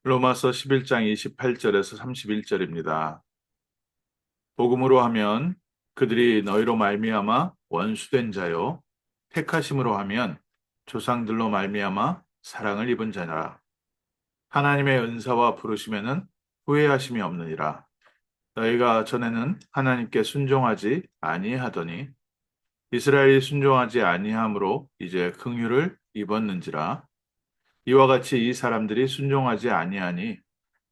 로마서 11장 28절에서 31절입니다. 복음으로 하면 그들이 너희로 말미암아 원수된 자요 택하심으로 하면 조상들로 말미암아 사랑을 입은 자라. 하나님의 은사와 부르심에는 후회하심이 없느니라. 너희가 전에는 하나님께 순종하지 아니하더니 이스라엘이 순종하지 아니함으로 이제 긍휼을 입었는지라. 이와 같이 이 사람들이 순종하지 아니하니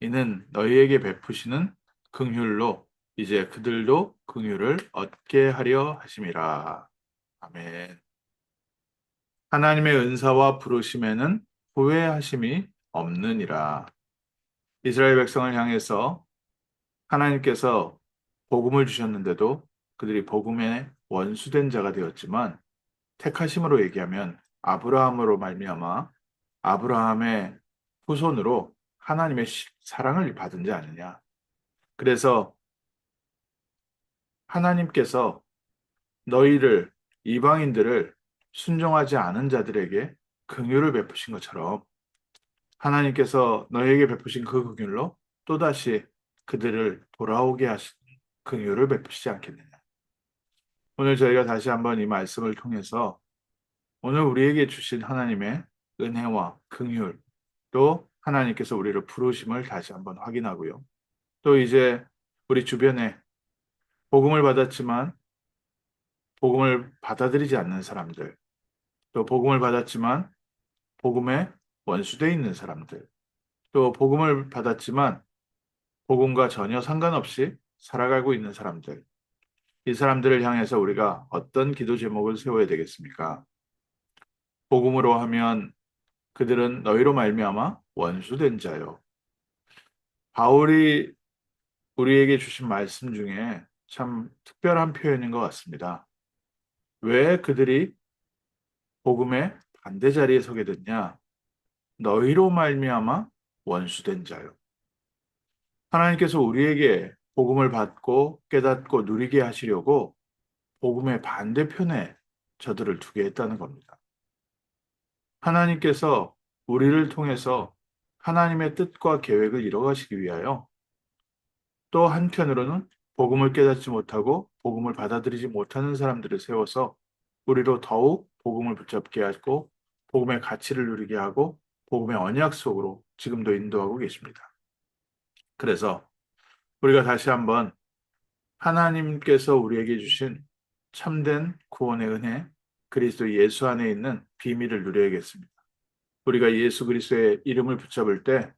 이는 너희에게 베푸시는 긍휼로 이제 그들도 긍휼을 얻게 하려 하심이라. 아멘. 하나님의 은사와 부르심에는 후회하심이 없느니라. 이스라엘 백성을 향해서 하나님께서 복음을 주셨는데도 그들이 복음의 원수된 자가 되었지만 택하심으로 얘기하면 아브라함으로 말미암아 아브라함의 후손으로 하나님의 사랑을 받은 자 아니냐. 그래서 하나님께서 너희를 이방인들을 순종하지 않은 자들에게 긍휼을 베푸신 것처럼 하나님께서 너희에게 베푸신 그 긍휼로 또다시 그들을 돌아오게 하신 긍휼을 베푸시지 않겠느냐. 오늘 저희가 다시 한번 이 말씀을 통해서 오늘 우리에게 주신 하나님의 은혜와 긍휼 또 하나님께서 우리를 부르심을 다시 한번 확인하고요. 또 이제 우리 주변에 복음을 받았지만 복음을 받아들이지 않는 사람들, 또 복음을 받았지만 복음에 원수되어 있는 사람들, 또 복음을 받았지만 복음과 전혀 상관없이 살아가고 있는 사람들, 이 사람들을 향해서 우리가 어떤 기도 제목을 세워야 되겠습니까? 복음으로 하면 그들은 너희로 말미암아 원수된 자요. 바울이 우리에게 주신 말씀 중에 참 특별한 표현인 것 같습니다. 왜 그들이 복음의 반대 자리에 서게 됐냐? 너희로 말미암아 원수된 자요. 하나님께서 우리에게 복음을 받고 깨닫고 누리게 하시려고 복음의 반대편에 저들을 두게 했다는 겁니다. 하나님께서 우리를 통해서 하나님의 뜻과 계획을 이뤄가시기 위하여 또 한편으로는 복음을 깨닫지 못하고 복음을 받아들이지 못하는 사람들을 세워서 우리로 더욱 복음을 붙잡게 하고 복음의 가치를 누리게 하고 복음의 언약 속으로 지금도 인도하고 계십니다. 그래서 우리가 다시 한번 하나님께서 우리에게 주신 참된 구원의 은혜, 그리스도 예수 안에 있는 비밀을 누려야겠습니다. 우리가 예수 그리스도의 이름을 붙잡을 때,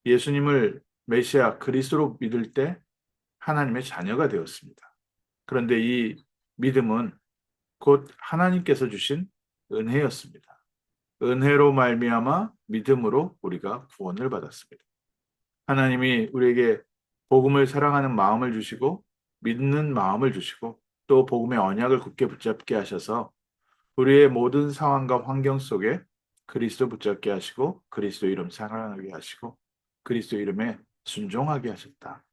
예수님을 메시아 그리스도로 믿을 때 하나님의 자녀가 되었습니다. 그런데 이 믿음은 곧 하나님께서 주신 은혜였습니다. 은혜로 말미암아 믿음으로 우리가 구원을 받았습니다. 하나님이 우리에게 복음을 사랑하는 마음을 주시고 믿는 마음을 주시고 또 복음의 언약을 굳게 붙잡게 하셔서 우리의 모든 상황과 환경 속에 그리스도 붙잡게 하시고 그리스도 이름 사랑하게 하시고 그리스도 이름에 순종하게 하셨다.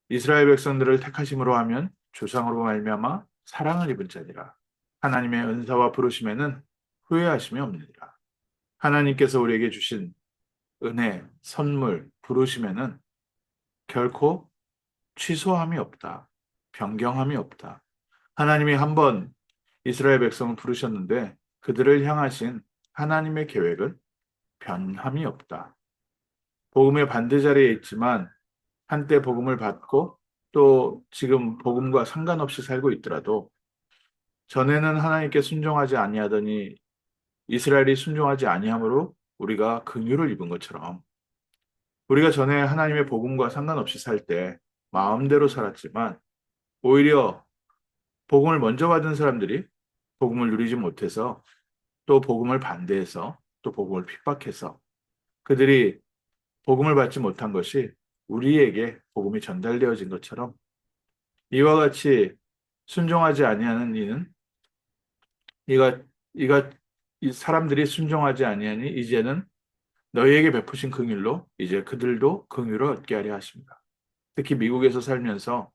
이스라엘 백성들을 택하심으로 하면 조상으로 말미암아 사랑을 입은 자니라. 하나님의 은사와 부르심에는 후회하심이 없느니라. 하나님께서 우리에게 주신 은혜, 선물, 부르심에는 결코 취소함이 없다. 변경함이 없다. 하나님이 한 번 이스라엘 백성을 부르셨는데 그들을 향하신 하나님의 계획은 변함이 없다. 복음의 반대 자리에 있지만 한때 복음을 받고 또 지금 복음과 상관없이 살고 있더라도 전에는 하나님께 순종하지 아니하더니 이스라엘이 순종하지 아니함으로 우리가 긍휼을 입은 것처럼 우리가 전에 하나님의 복음과 상관없이 살 때 마음대로 살았지만 오히려 복음을 먼저 받은 사람들이 복음을 누리지 못해서 또 복음을 반대해서 또 복음을 핍박해서 그들이 복음을 받지 못한 것이 우리에게 복음이 전달되어진 것처럼 이와 같이 순종하지 아니하는 이는 이가 이가 이 사람들이 순종하지 아니하니 이제는 너희에게 베푸신 긍휼로 이제 그들도 긍휼을 얻게 하려 하십니다. 특히 미국에서 살면서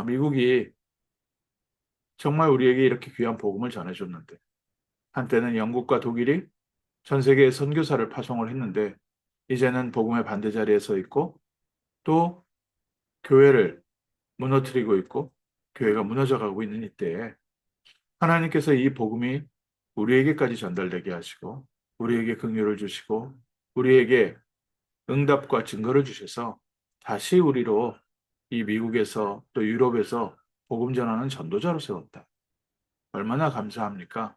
미국이 정말 우리에게 이렇게 귀한 복음을 전해줬는데 한때는 영국과 독일이 전 세계에 선교사를 파송을 했는데 이제는 복음의 반대 자리에 서 있고 또 교회를 무너뜨리고 있고 교회가 무너져 가고 있는 이때에 하나님께서 이 복음이 우리에게까지 전달되게 하시고 우리에게 긍휼을 주시고 우리에게 응답과 증거를 주셔서 다시 우리로 이 미국에서 또 유럽에서 복음 전하는 전도자로 세웠다. 얼마나 감사합니까?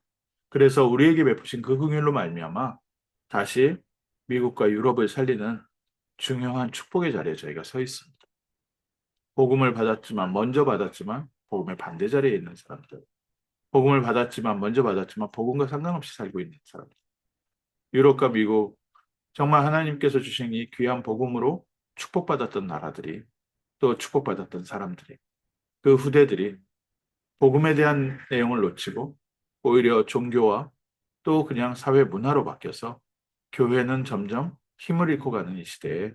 그래서 우리에게 베푸신 그 긍휼로 말미암아 다시 미국과 유럽을 살리는 중요한 축복의 자리에 저희가 서 있습니다. 복음을 받았지만 먼저 받았지만 복음의 반대 자리에 있는 사람들. 복음을 받았지만 먼저 받았지만 복음과 상관없이 살고 있는 사람들. 유럽과 미국 정말 하나님께서 주신 이 귀한 복음으로 축복받았던 나라들이 또 축복받았던 사람들이 그 후대들이 복음에 대한 내용을 놓치고 오히려 종교와 또 그냥 사회 문화로 바뀌어서 교회는 점점 힘을 잃고 가는 이 시대에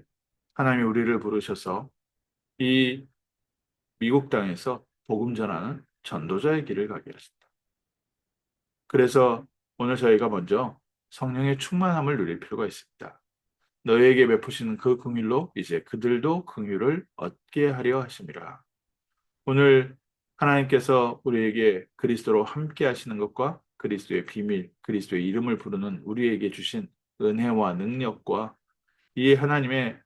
하나님이 우리를 부르셔서 이 미국 땅에서 복음 전하는 전도자의 길을 가게 하셨다. 그래서 오늘 저희가 먼저 성령의 충만함을 누릴 필요가 있습니다. 너희에게 베푸시는 그 긍휼로 이제 그들도 긍휼을 얻게 하려 하심이라. 오늘 하나님께서 우리에게 그리스도로 함께 하시는 것과 그리스도의 비밀, 그리스도의 이름을 부르는 우리에게 주신 은혜와 능력과 이 하나님의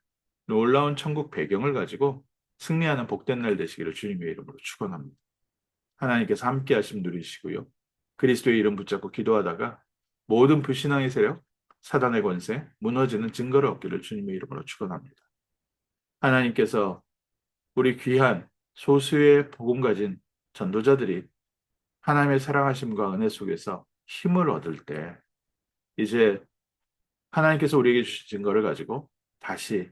놀라운 천국 배경을 가지고 승리하는 복된 날 되시기를 주님의 이름으로 축원합니다. 하나님께서 함께 하심 누리시고요. 그리스도의 이름 붙잡고 기도하다가 모든 불신앙의 세력, 사단의 권세, 무너지는 증거를 얻기를 주님의 이름으로 축원합니다. 하나님께서 우리 귀한 소수의 복음 가진 전도자들이 하나님의 사랑하심과 은혜 속에서 힘을 얻을 때 이제 하나님께서 우리에게 주신 증거를 가지고 다시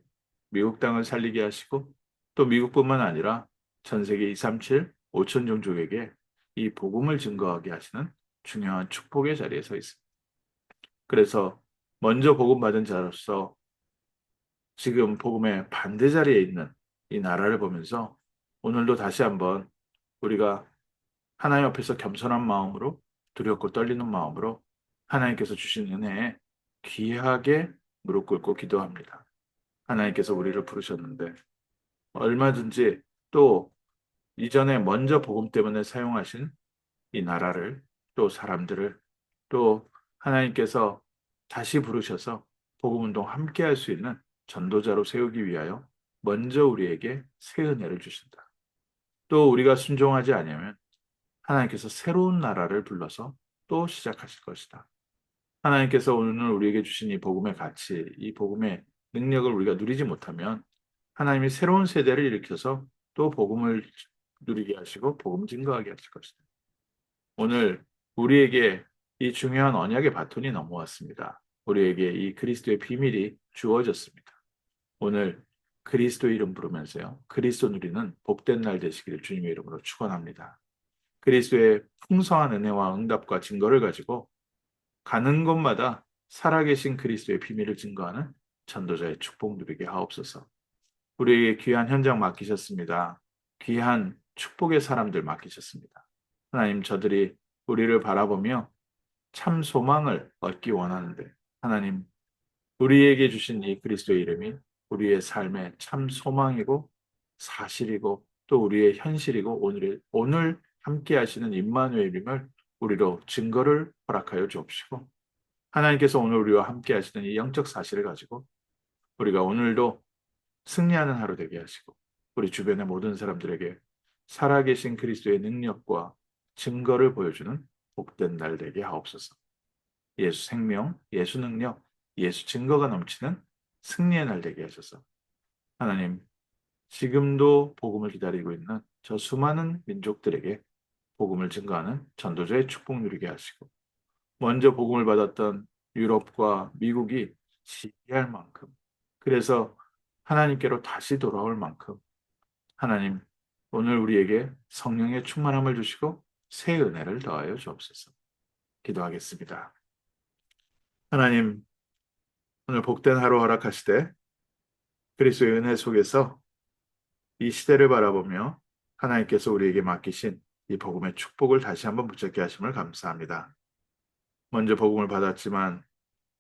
미국 땅을 살리게 하시고 또 미국뿐만 아니라 전 세계 237, 5천 종족에게 이 복음을 증거하게 하시는 중요한 축복의 자리에 서 있습니다. 그래서 먼저 복음 받은 자로서 지금 복음의 반대 자리에 있는 이 나라를 보면서 오늘도 다시 한번 우리가 하나님 앞에서 겸손한 마음으로 두렵고 떨리는 마음으로 하나님께서 주신 은혜에 귀하게 무릎 꿇고 기도합니다. 하나님께서 우리를 부르셨는데 얼마든지 또 이전에 먼저 복음 때문에 사용하신 이 나라를 또 사람들을 또 하나님께서 다시 부르셔서 복음 운동 함께 할 수 있는 전도자로 세우기 위하여 먼저 우리에게 새 은혜를 주신다. 또 우리가 순종하지 않으면 하나님께서 새로운 나라를 불러서 또 시작하실 것이다. 하나님께서 오늘 우리에게 주신 이 복음의 가치, 이 복음의 능력을 우리가 누리지 못하면 하나님이 새로운 세대를 일으켜서 또 복음을 누리게 하시고 복음 증거하게 하실 것이다. 오늘 우리에게 이 중요한 언약의 바톤이 넘어왔습니다. 우리에게 이 그리스도의 비밀이 주어졌습니다. 오늘 그리스도 이름 부르면서요. 그리스도 누리는 복된 날 되시기를 주님의 이름으로 축원합니다. 그리스도의 풍성한 은혜와 응답과 증거를 가지고 가는 곳마다 살아계신 그리스도의 비밀을 증거하는 전도자의 축복 누리게 하옵소서. 우리에게 귀한 현장 맡기셨습니다. 귀한 축복의 사람들 맡기셨습니다. 하나님, 저들이 우리를 바라보며 참 소망을 얻기 원하는데 하나님, 우리에게 주신 이 그리스도의 이름이 우리의 삶의 참 소망이고 사실이고 또 우리의 현실이고 오늘 함께 하시는 임마누엘임을 우리로 증거를 허락하여 주옵시고 하나님께서 오늘 우리와 함께 하시는 이 영적 사실을 가지고 우리가 오늘도 승리하는 하루 되게 하시고 우리 주변의 모든 사람들에게 살아계신 그리스도의 능력과 증거를 보여주는 복된 날 되게 하옵소서. 예수 생명, 예수 능력, 예수 증거가 넘치는 승리의 날 되게 하셔서 하나님, 지금도 복음을 기다리고 있는 저 수많은 민족들에게 복음을 증거하는 전도자의 축복 누리게 하시고 먼저 복음을 받았던 유럽과 미국이 시기할 만큼 그래서 하나님께로 다시 돌아올 만큼 하나님 오늘 우리에게 성령의 충만함을 주시고 새 은혜를 더하여 주옵소서. 기도하겠습니다. 하나님 오늘 복된 하루 허락하시되 그리스도의 은혜 속에서 이 시대를 바라보며 하나님께서 우리에게 맡기신 이 복음의 축복을 다시 한번 붙잡게 하심을 감사합니다. 먼저 복음을 받았지만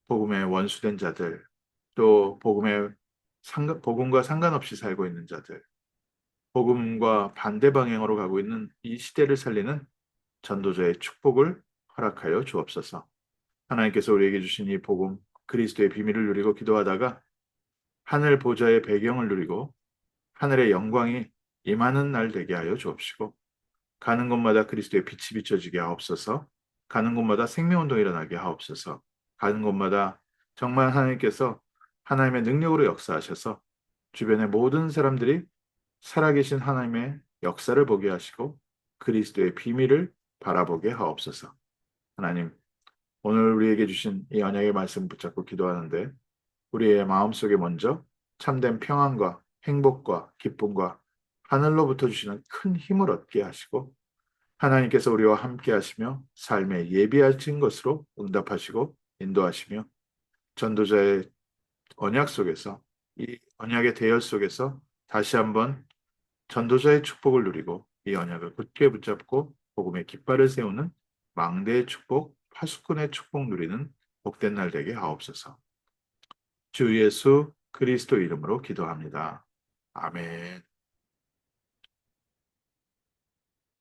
복음에 원수된 자들, 또 복음과 상관없이 살고 있는 자들, 복음과 반대 방향으로 가고 있는 이 시대를 살리는 전도자의 축복을 허락하여 주옵소서. 하나님께서 우리에게 주신 이 복음, 그리스도의 비밀을 누리고 기도하다가 하늘 보좌의 배경을 누리고 하늘의 영광이 임하는 날 되게 하여 주옵시고, 가는 곳마다 그리스도의 빛이 비춰지게 하옵소서. 가는 곳마다 생명운동이 일어나게 하옵소서. 가는 곳마다 정말 하나님께서 하나님의 능력으로 역사하셔서 주변의 모든 사람들이 살아계신 하나님의 역사를 보게 하시고 그리스도의 비밀을 바라보게 하옵소서. 하나님, 오늘 우리에게 주신 이 언약의 말씀 붙잡고 기도하는데 우리의 마음속에 먼저 참된 평안과 행복과 기쁨과 하늘로부터 주시는 큰 힘을 얻게 하시고 하나님께서 우리와 함께 하시며 삶에 예비하신 것으로 응답하시고 인도하시며 전도자의 언약 속에서 이 언약의 대열 속에서 다시 한번 전도자의 축복을 누리고 이 언약을 굳게 붙잡고 복음의 깃발을 세우는 망대의 축복, 파수꾼의 축복 누리는 복된 날 되게 하옵소서. 주 예수 그리스도 이름으로 기도합니다. 아멘.